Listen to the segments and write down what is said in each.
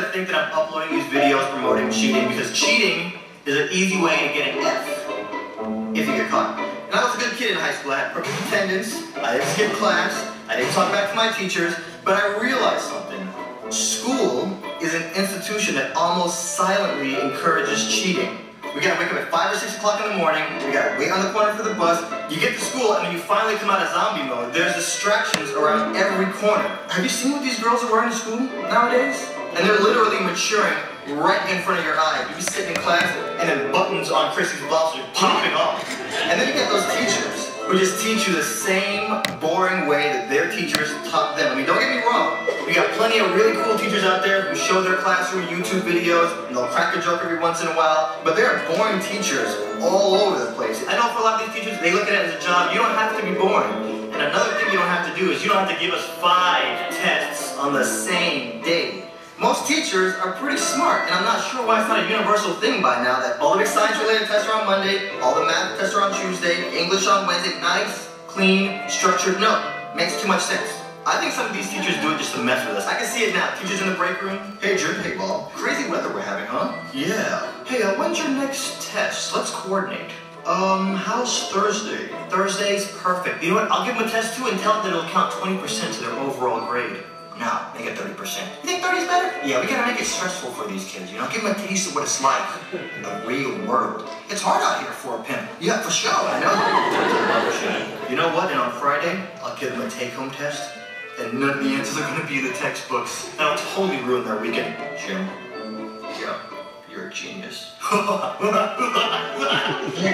to think that I'm uploading these videos promoting cheating because cheating is an easy way to get an F if you get caught. And I was a good kid in high school. I had perfect attendance. I didn't skip class. I didn't talk back to my teachers. But I realized something. School is an institution that almost silently encourages cheating. We gotta wake up at 5 or 6 o'clock in the morning, we gotta wait on the corner for the bus, you get to school, and then you finally come out of zombie mode. There's distractions around every corner. Have you seen what these girls are wearing to school nowadays? And they're literally maturing right in front of your eye. You be sitting in class, and then buttons on Chrissy's blouse are popping off. And then you get those teachers who just teach you the same boring way that their teachers taught them. I mean, don't get me wrong. We got plenty of really cool teachers out there who show their classroom YouTube videos, and they'll crack a joke every once in a while, but there are boring teachers all over the place. I know for a lot of these teachers, they look at it as a job. You don't have to be boring. And another thing you don't have to do is you don't have to give us 5 tests on the same day. Most teachers are pretty smart, and I'm not sure why it's not a universal thing by now that all the science-related tests are on Monday, all the math tests are on Tuesday, English on Wednesday. Nice, clean, structured. No, makes too much sense. I think some of these teachers do it just to mess with us. I can see it now. Teachers in the break room. Hey, Jim. Hey, Bob. Crazy weather we're having, huh? Yeah. Hey, when's your next test? Let's coordinate. How's Thursday? Thursday's perfect. You know what? I'll give them a test too and tell them that it'll count 20% to their overall grade. Now, make it 30%. You think 30's better? Yeah, we gotta make it stressful for these kids, you know? Give them a taste of what it's like in the real world. It's hard out here for a pimp. Yeah, for sure, I know. You know what? And on Friday, I'll give them a take-home test, and none of the answers are gonna be in the textbooks. That'll totally ruin their weekend. Jim? Yeah, you're a genius. I guarantee you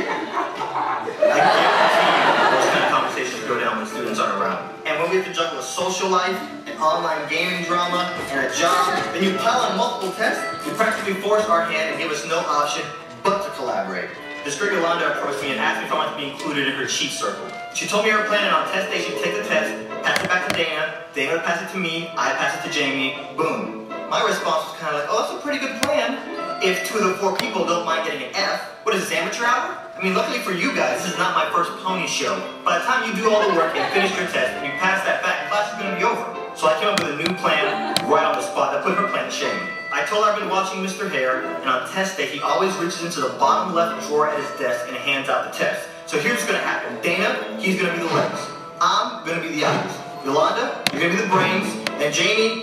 those kind of conversations go down when students aren't around. And when we have to juggle a social life, an online gaming drama, and a job, then you pile on multiple tests, you practically force our hand and give us no option but to collaborate. This girl Yolanda approached me and asked me if I wanted to be included in her cheat circle. She told me her plan, and on test day she'd take the test, pass it back to Dana, Dana would pass it to me, I'd pass it to Jamie, boom. My response was kind of like, oh, that's a pretty good plan. If 2 of the 4 people don't mind getting an F, what is this, amateur hour? I mean, luckily for you guys, this is not my first pony show. By the time you do all the work and finish your test and you pass that back, class is going to be over. So I came up with a new plan right on the spot that put her plan to shame. I told her I've been watching Mr. Hare, and on test day, he always reaches into the bottom left drawer at his desk and hands out the test. So here's what's going to happen. Dana, he's going to be the legs. I'm going to be the eyes. Yolanda, you're going to be the brains. And Jamie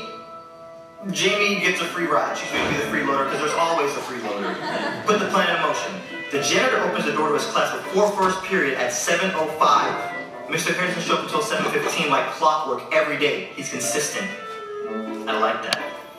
gets a free ride. She's going to be the freeloader because there's always a freeloader. Put the plan in motion. The janitor opens the door to his class before first period at 7:05. Mr. Hare doesn't show up until 7:15 like clockwork every day. He's consistent. I like that.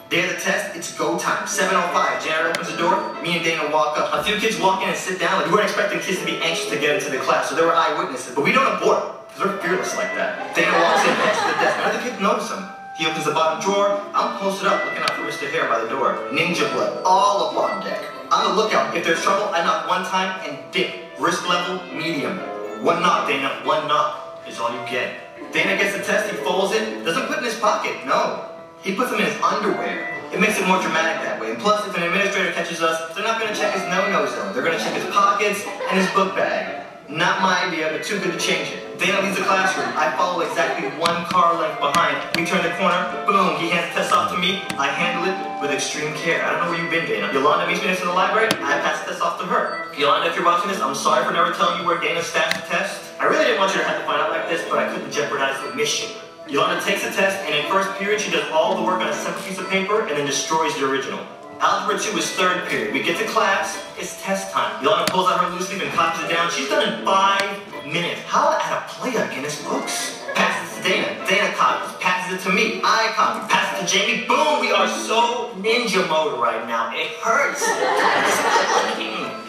Day of the test, it's go time. 7:05, janitor opens the door, me and Dana walk up. A few kids walk in and sit down. Like, we weren't expecting kids to be anxious to get into the class, so there were eyewitnesses. But we don't abort, because we're fearless like that. Dana walks in next to the desk. None of the kids notice him. He opens the bottom drawer. I'm posted up, looking out for Mr. Hare by the door. Ninja blood, all up on deck. On the lookout. If there's trouble, I knock 1 time and dip. Risk level, medium. 1 knock, Dana. 1 knock is all you get. Dana gets the test, he folds it, doesn't put it in his pocket, no. He puts them in his underwear. It makes it more dramatic that way. And plus, if an administrator catches us, they're not going to check his no-no zone. They're going to check his pockets and his book bag. Not my idea, but too good to change it. Dana leaves the classroom. I follow exactly 1 car length behind. We turn the corner, boom, he hands the test off to me. I handle it with extreme care. I don't know where you've been, Dana. Yolanda meets me next to the library. I pass the test off to her. Yolanda, if you're watching this, I'm sorry for never telling you where Dana stashed the test. I really didn't want you to have to find out like this, but I couldn't jeopardize the mission. Yolanda takes the test, and in first period, she does all the work on a separate piece of paper and then destroys the original. Algebra 2 is 3rd period. We get to class, it's test time. Yolanda pulls out her loose leaf and copies it down. She's done in 5 minutes. How to add a play on Guinness Books? Passes to Dana. Dana copies. Passes it to me. I copy. Passes to Jamie. Boom! We are so ninja mode right now. It hurts.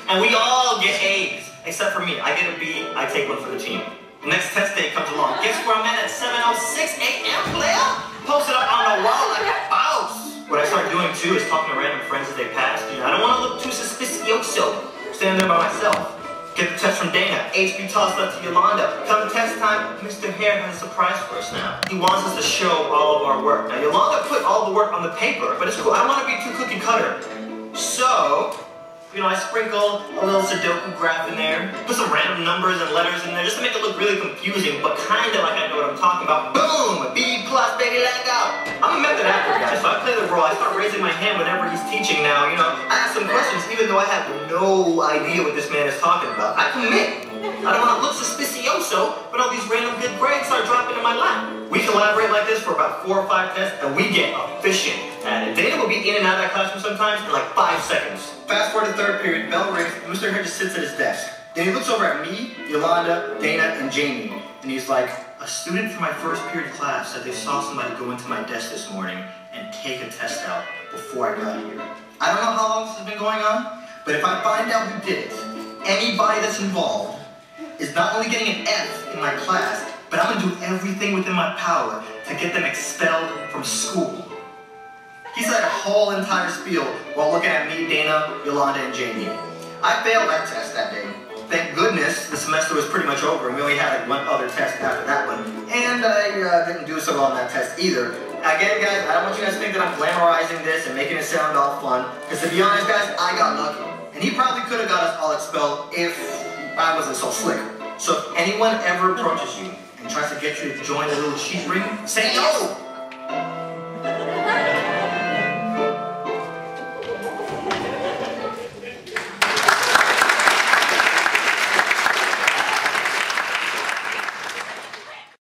And we all get A's. Except for me. I get a B. I take 1 for the team. Next test day comes along. Guess where I'm at 7:06 a.m., player? Post it up on the wall like a boss. What I start doing too is talking to random friends as they pass. You know, I don't want to look too suspicioso. Standing there by myself. Get the test from Dana. HB tossed up to Yolanda. Come test time, Mr. Hare has a surprise for us now. He wants us to show all of our work. Now Yolanda put all the work on the paper, but it's cool. I don't want to be too cookie cutter. So, you know, I sprinkle a little Sudoku graph in there, put some random numbers and letters in there just to make it look really confusing, but kind of like I know what I'm talking about. Boom! B+, baby, let go! I'm a method actor, guys, so I play the bro. I start raising my hand whenever he's teaching now. You know, I ask him questions even though I have no idea what this man is talking about. I commit. I don't want to look suspicioso, but all these random good grades start dropping in my lap. We collaborate like this for about 4 or 5 tests, and we get efficient at it. Dana will be in and out of that classroom sometimes in like 5 seconds. Fast forward to third period, bell rings, and Mr. Hare just sits at his desk. Then he looks over at me, Yolanda, Dana, and Jamie, and he's like, a student from my first period class said they saw somebody go into my desk this morning and take a test out before I got here. I don't know how long this has been going on, but if I find out who did it, anybody that's involved is not only getting an F in my class, but I'm gonna do everything within my power to get them expelled from school. He said a whole entire spiel while looking at me, Dana, Yolanda, and Jamie. I failed that test that day. Thank goodness the semester was pretty much over and we only had like 1 other test after that one. And I didn't do so well on that test either. Again, guys, I don't want you guys to think that I'm glamorizing this and making it sound all fun. Because to be honest, guys, I got lucky. And he probably could have got us all expelled if I wasn't so slick. So if anyone ever approaches you and tries to get you to join a little cheat ring, say no!